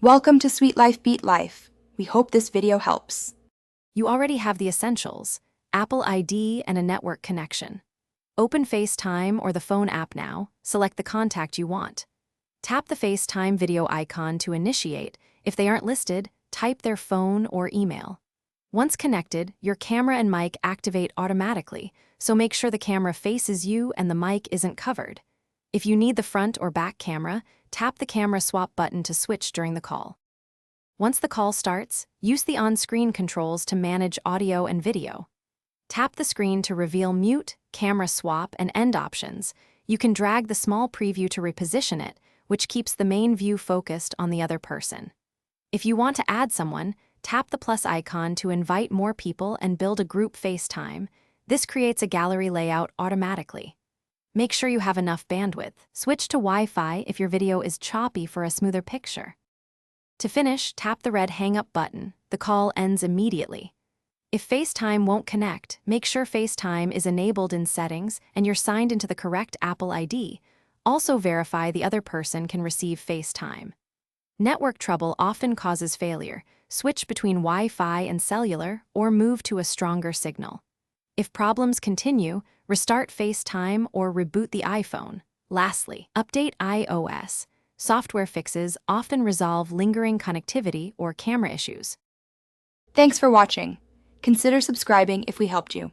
Welcome to Sweet Life Beat Life. We hope this video helps. You already have the essentials: Apple ID and a network connection. Open FaceTime or the phone app now, select the contact you want. Tap the FaceTime video icon to initiate. If they aren't listed, type their phone or email. Once connected, your camera and mic activate automatically, so make sure the camera faces you and the mic isn't covered. If you need the front or back camera, tap the camera swap button to switch during the call. Once the call starts, use the on-screen controls to manage audio and video. Tap the screen to reveal mute, camera swap, and end options. You can drag the small preview to reposition it, which keeps the main view focused on the other person. If you want to add someone, tap the plus icon to invite more people and build a group FaceTime. This creates a gallery layout automatically. Make sure you have enough bandwidth. Switch to Wi-Fi if your video is choppy for a smoother picture. To finish, tap the red hang up button. The call ends immediately. If FaceTime won't connect, make sure FaceTime is enabled in settings and you're signed into the correct Apple ID. Also verify the other person can receive FaceTime. Network trouble often causes failure. Switch between Wi-Fi and cellular or move to a stronger signal. If problems continue, restart FaceTime or reboot the iPhone. Lastly, update iOS. Software fixes often resolve lingering connectivity or camera issues. Thanks for watching. Consider subscribing if we helped you.